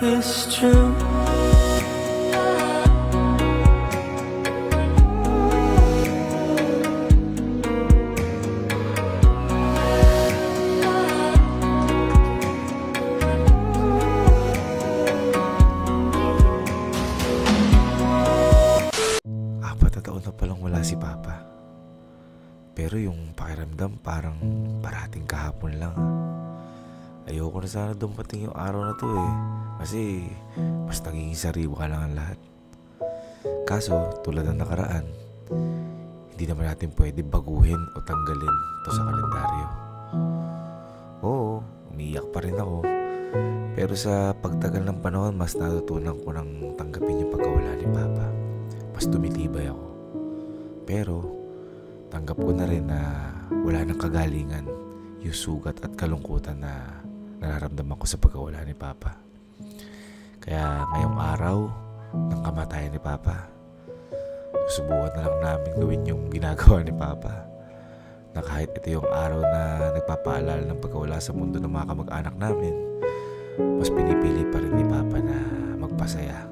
is true. Apat na taon na palang wala si Papa. Pero yung pakiramdam parang parating kahapon lang. Ayoko na sana dumating yung araw na to eh. Kasi mas naging sariwa lang ang lahat. Kaso tulad ng nakaraan, hindi naman natin pwede baguhin o tanggalin to sa kalendaryo. Oo, umiiyak pa rin ako. Pero sa pagtagal ng panahon, mas natutunan ko nang tanggapin yung pagkawala ni Papa. Mas tumitibay ako. Pero tanggap ko na rin na wala nang kagalingan yung sugat at kalungkutan na nararamdaman ko sa pagkawala ni Papa. Kaya ngayong araw ng kamatayan ni Papa, susubukan na lang namin gawin yung ginagawa ni Papa. Na kahit ito yung araw na nagpapaalala ng pagkawala sa mundo ng mga kamag-anak namin, mas pinipili pa rin ni Papa na magpasaya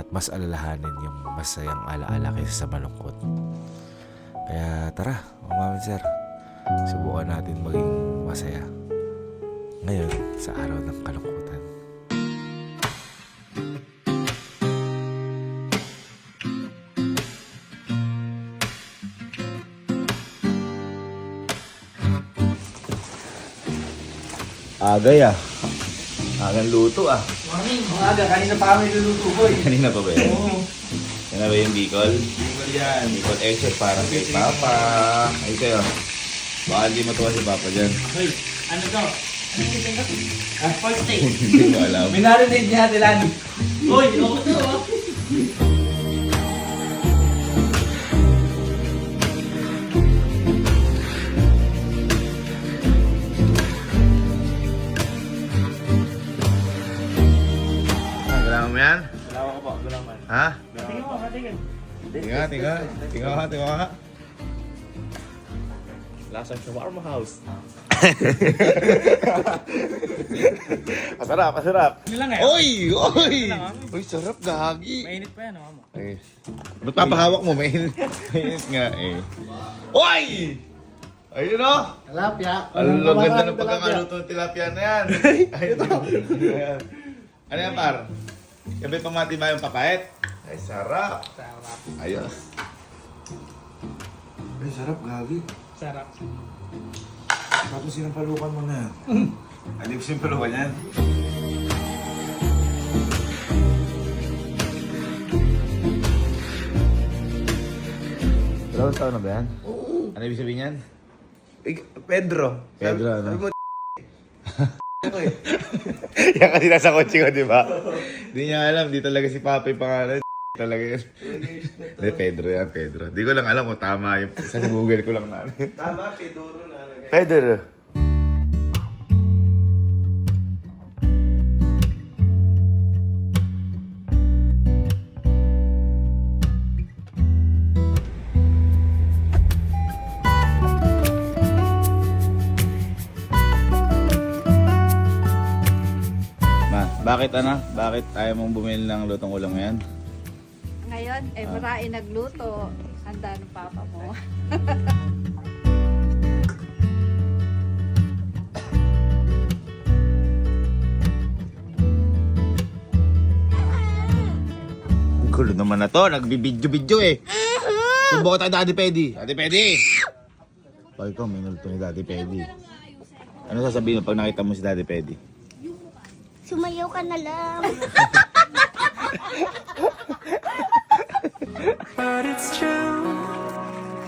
at mas alalahanin yung masayang alaala kaysa sa malungkot. Kaya tara, mga mami sir, subukan natin maging masaya ngayon sa araw ng kalungkutan. Agay ah. Agang luto ah. Morning, umaga. Kanina pa kami luluto, boy. Kanina pa ba yan? Oo. Yan na ba yung Bicol? Bicol yan. Bicol extra para kay Papa. Ay kayo. Baka hindi matuwa si Papa dyan. Hoy, ano to? Pork steak. Hindi ko alam. May narinig niya, Tilani. Hoy, ako to, ah. Kailangan mo yan? Dalawa ko po, dalawa. Ha? Tingin mo, tingin. Tinga. Tinga ka. Lasang shawarma house. Masarap. Ano lang Oy! lang, Uy, sarap gagi. Mainit pa yan, mo. Eh, ba't papahawak mo? Mainit nga eh. Oy! Ayun o! Tilapia. Ang ganda ng pagkakaluto ng tilapia na yan. Ayun o. Ano yan, par? Kabe pamati ba yung papait? Ay, sarap. Ayos. Ay, sarap, gagi. Sarap. Tapos sinampalukan mo na. Hindi ko simpalukan yan. Dalawang taon na ba yan? Oo. Ano ibig sabihin yan? Pedro. Pedro, ano? Sabi mo, Yan kasi nasa kotse ko, di ba? Hindi niya alam, di talaga si Papa yung pangalan. Talaga yan. Hindi, Pedro yan, Pedro. Di ko lang alam kung tama yung... Sa Google ko lang na. tama, Pedro na. Pedro. Bakit ano? Bakit ayaw mong bumili ng lutong ulam ngayon? Ngayon, marami nagluto. Handa ng papa mo. Ang gulo naman na to. Nagbibidyo-bidyo eh. Subukan tayo Daddy Pedi. Daddy Pedi! Pag ikaw, may nuluto ni Daddy Pedi. Ano sasabihin mo pag nakita mo si Daddy Pedi? Sumayaw ka na lang. But it's true,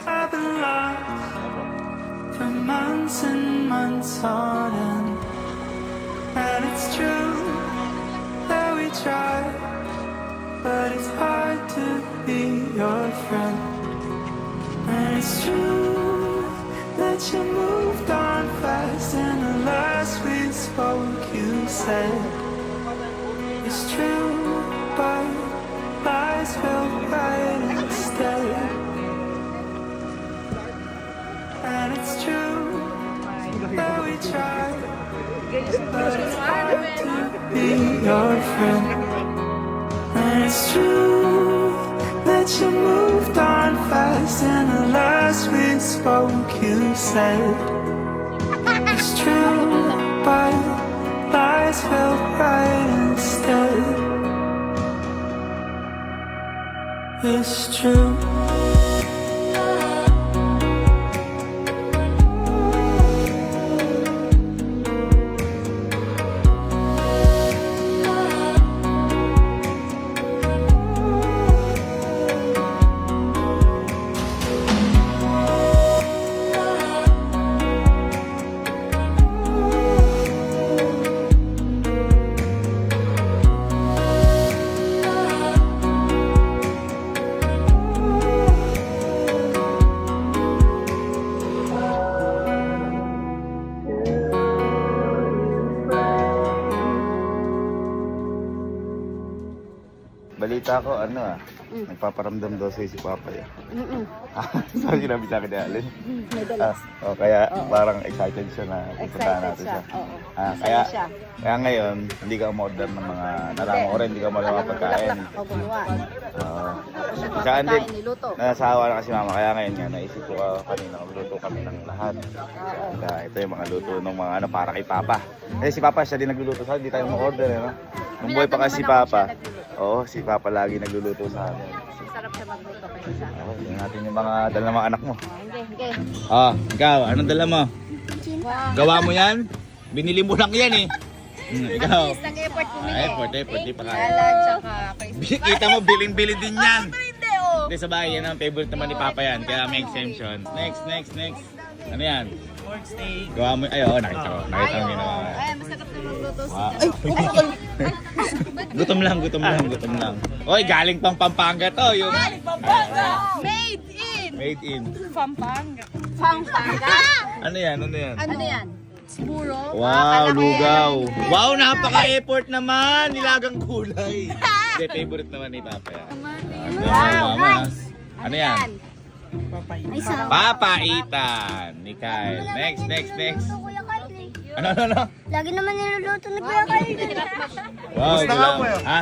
I've been lost for months and months on end. And it's true that we tried, but it's hard to be your friend. And it's true that you moved on fast, and the last we spoke you said it's true, but lies felt right instead. And it's true that we tried, but it's hard to be your friend. And it's true that you moved on fast, and the last we spoke you said it's true, but lies felt right instead. It's true. Balita ko, nagpaparamdam daw sa'yo si Papa eh. So, sinabi sa akin ni Allen. Kaya parang excited siya na pupuntahan natin siya. Oo. Kaya ngayon, hindi ka umorder ng mga, nalaman ko rin, hindi ka umorder ng mga pagkain. Paguluan. Oo. Tapos Kaya yung hindi, pagkain niluto. nasawa na kasi mama, kaya ngayon nga, naisip ko kanina, magluto kami ng lahat. Kaya ito yung mga luto ng mga para kay Papa. Kasi si Papa siya din nagluluto sa akin, hindi tayo mag-order eh, no? Nung buhay pa kasi si Papa, si Papa lagi nagluluto sa amin. Sarap siya magluto kayo sa akin. Tingnan natin yung mga dala ng mga anak mo. Hindi. Ikaw, anong dala mo? Wow. Gawa mo yan? Binili mo lang yan eh. Ikaw. At least nag-effort pumili. Effort, di pa kaya. Lala, tsaka kay Kita mo, biling-bili din yan. Hindi, oh. Hindi sa bahay, yan ang favorite naman ni Papa yan. Kaya may exemption. Next. Ano yan? Gawa mo, nakita ko. Nakita mo ginawa. Ay, masarap na magluto si Gutom lang. Oy, galing pang Pampanga to. Yung... Made in. Pampanga. Ano yan? Ano yan? Siguro? Wow, lugaw. Wow, napaka-effort naman. Nilagang kulay. Hindi, favorite naman ni Papa yan. Wow, nice. Ano yan? Ay, sa Papaitan ni Kyle. Next. Kuya Kylie. Ano? Lagi naman niluluto ni Kuya Kylie. Wow, gulaman. Ha?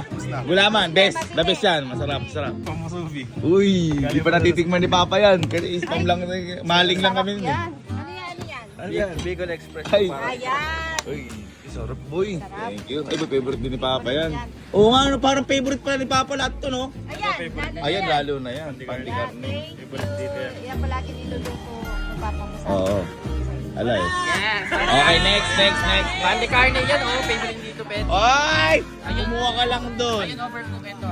Gulaman, best. The best yan. Masarap. Pamasubi. Uy, di pa natitikman ni Papa yan. Kasi spam lang, maling lang kami. nun eh. Ano yan? Bicol Express. Ay. Ayan. Uy, sarap boy. Thank you. Ay, favorite din ni Papa yan. Oo nga, parang favorite pala ni Papa lahat to, no? Ayan, lalo na yan. Pandikarne. Favorite dito yan. Yan palagi niluluto ng papa mo sa Oo. Alay. Yes! Okay, next. Pandi carne yan, favorite dito, Ben. Ay! Kumuha ka lang doon. Ayun, overcook ito,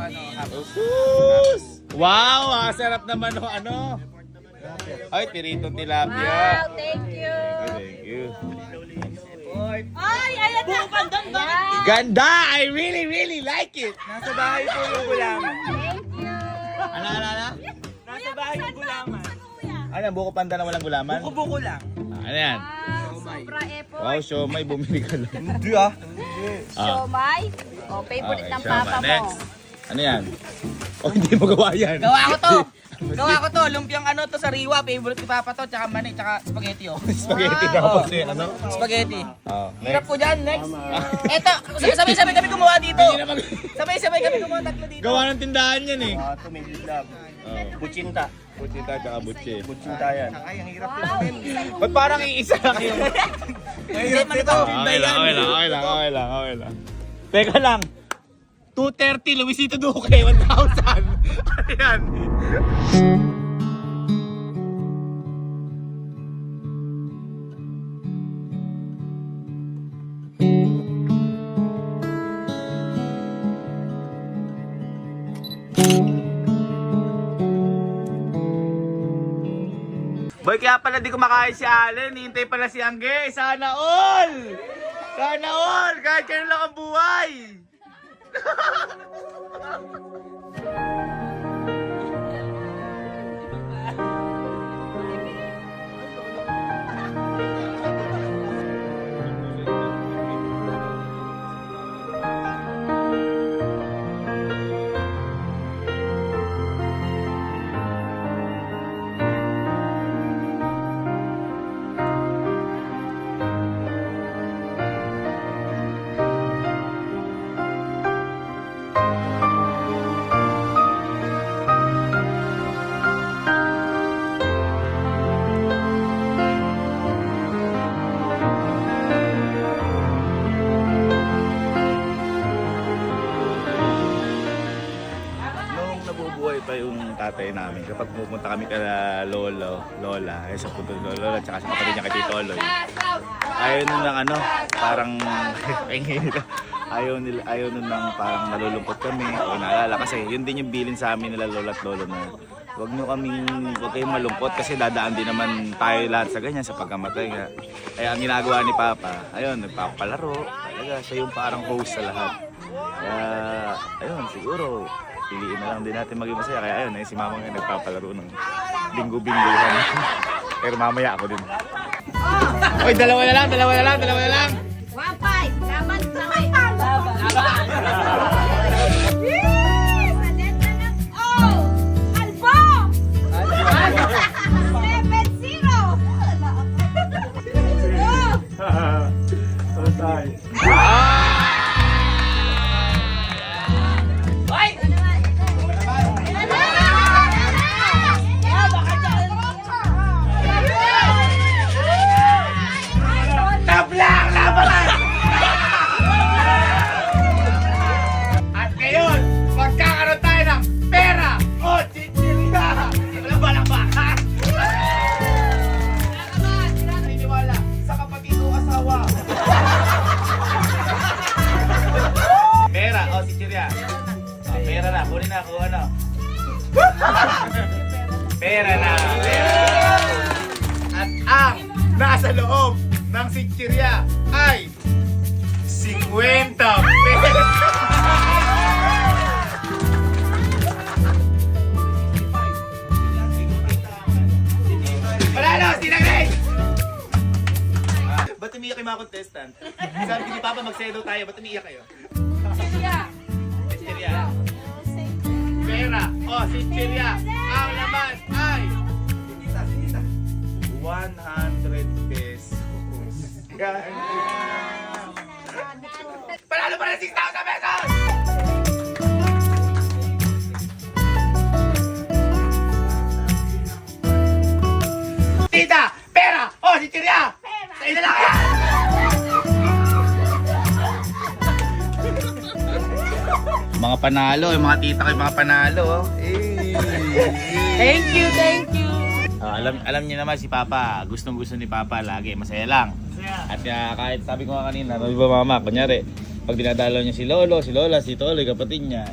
Sus! Wow, sarap naman ng ano. Ay, piritong tilapia. Wow, thank you. Thank you. Ay, ayan na. Ayan. Ganda! I really like it. Nasa bahay po yung gulaman. Thank you. Ano? Nasa bahay yung gulaman. Ano, buko panda na walang gulaman? Buko lang. Ano yan? Wow, sobra effort. Wow, siomay, bumili ka lang. Hindi Siomay. Oh, favorite ng siomay. papa mo. Next. Ano yan? Oh, hindi mo gawa yan. Gawa ko to, lumpiang ano to sa Riwa, favorite ni Papa to, tsaka mani, tsaka spaghetti oh. Spaghetti tapos eh, ano? Spaghetti. Oh, Hirap next. ko dyan, next. Eto, sabay-sabay kami gumawa dito. Hindi na mag... Sabay-sabay kami gumawa tatlo dito. Gawa ng tindahan yan eh. Ito may love. Oh. Butsinta. Butchita tsaka butche. Butsinta yan. Ay, ang hirap Wow, isa yung Ba't parang iisa lang yung... Hindi man ito. Okay lang. Teka lang. 230, Luisito Duque, 1,000. Ano yan? Boy, kaya pala di kumakain si Allen, hintay pala si Angge. Sana all! Kahit kayo lang ang buhay! tatay namin. Kapag pupunta kami kala lola, sa punto ng lola, tsaka sa kapatid niya kay Tito Oloy. Ayaw nun lang parang ayaw nun lang parang nalulungkot kami o naalala. Kasi yun din yung bilin sa amin nila lola at lolo na huwag kayong malungkot kasi dadaan din naman tayo lahat sa ganyan sa pagkamatay nga. Kaya ang ginagawa ni Papa, ayun, nagpapalaro. Talaga, siya yung parang host sa lahat. Kaya, ayun, siguro, piliin na lang din natin maging masaya. Kaya ayun, si Mama nga nagpapalaro ng bingo-bingohan. Pero mamaya ako din. Oy, dalawa na lang. 1-5. Laban sa may. Laban. At ngayon, magkakaroon tayo ng pera o chichirya! Wala balakbakan! Naniniwala sa kapatid o asawa. Pera o chichirya. Pera na, kunin na kung ano. Pera na, pera. At ang nasa loob ng chichirya ay 50 pesos. Panalo, sinagay! Ba't umiyak yung mga contestant? Sabi ni Papa magsedo tayo, ba't umiyak kayo? Chichirya. Pera o chichirya. Ang laman ay 100 pesos. Panalo pa ng 6,000 pesos! Tita! Pera! O, si Chiria! Sa ina lang yan! Mga panalo, yung mga tita ko yung mga panalo. Oh. Thank you. Alam niyo naman si Papa, gustong-gusto ni Papa lagi, masaya lang. At kahit sabi ko nga kanina, di ba Mama, kunyari, pag dinadalaw niya si Lolo, si Lola, si Tolo, yung kapatid niya,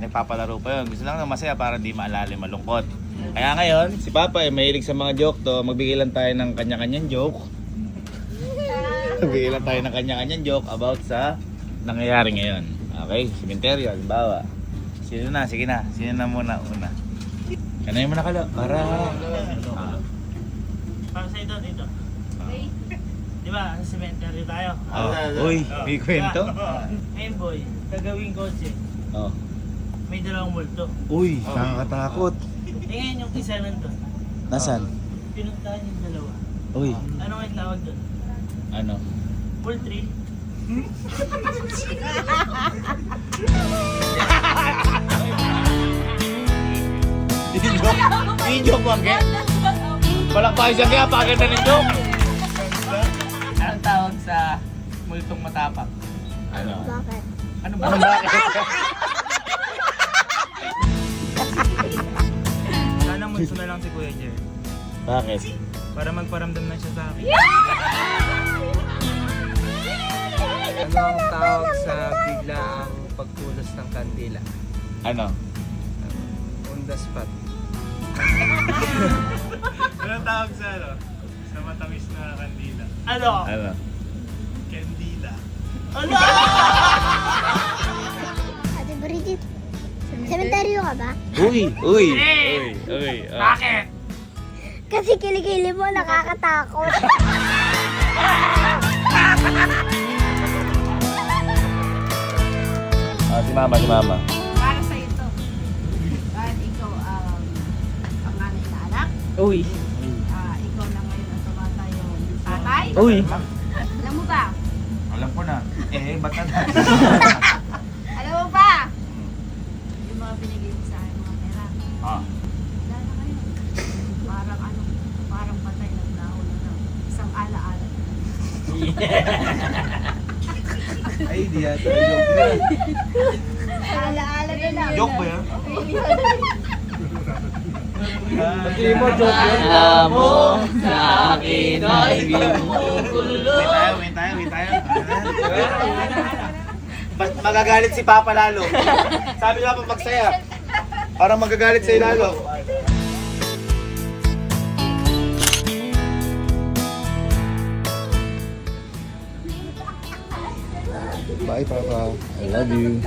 nagpapalaro pa yun. Gusto lang na masaya para di maalala malungkot. Kaya ngayon, si Papa mahilig sa mga joke to, magbigay lang tayo ng kanya-kanyang joke. Magbigay lang tayo ng kanya-kanyang joke about sa nangyayari ngayon. Okay, sementeryo, halimbawa. Sino na? Sige na. Sino na muna? Una. Kanay mo na kalo. Para Para sa ito, dito. Di ba, sa cemetery tayo. Uy, may kwento? Ngayon boy, gagawin kotse. Oh. May dalawang multo. Uy, nakakatakot. Ngayon yung isa nandun. Nasaan? Pinuntahan yung dalawa. Uy, Ano nga yung tawag doon? ano? Poultry. Joke mo, Angge? Palakpakin siya kaya, pakita ng joke. Anong tawag sa multong matapang? Ano? Bakit? Ano ba? Ano bakit? Sana multo na lang si Kuya Jer. Bakit? Para magparamdam na siya sa akin. Ano ang tawag sa biglaang pagpulos ng kandila? Ano? On the spot. Anong tawag sa sa matamis na kandila? Ano? Ano? Kandila. Ate Bridget, sementeryo ka ba? Uy! Bakit? Kasi kilikili mo nakakatakot. Si Mama. Para sa ito. Dahil ikaw ang panganay na anak. Uy. Ikaw na ngayon ang tumatayong tatay. Uy. Alam mo ba? Alam ko na. Ba't na? Alam mo ba? Yung mga binigay mo sa akin, mga pera. Ah. Wala na ngayon. Parang patay naglaon na ng isang ala-ala. Ay, di yata. Joke na. Ala-ala na lang. Joke ba yan? Million. Pati mo, joke yun. Wait tayo. Magagalit si Papa lalo. Sabi nga pa magsaya. Parang magagalit sa'yo lalo. Bye, Papa. I love you.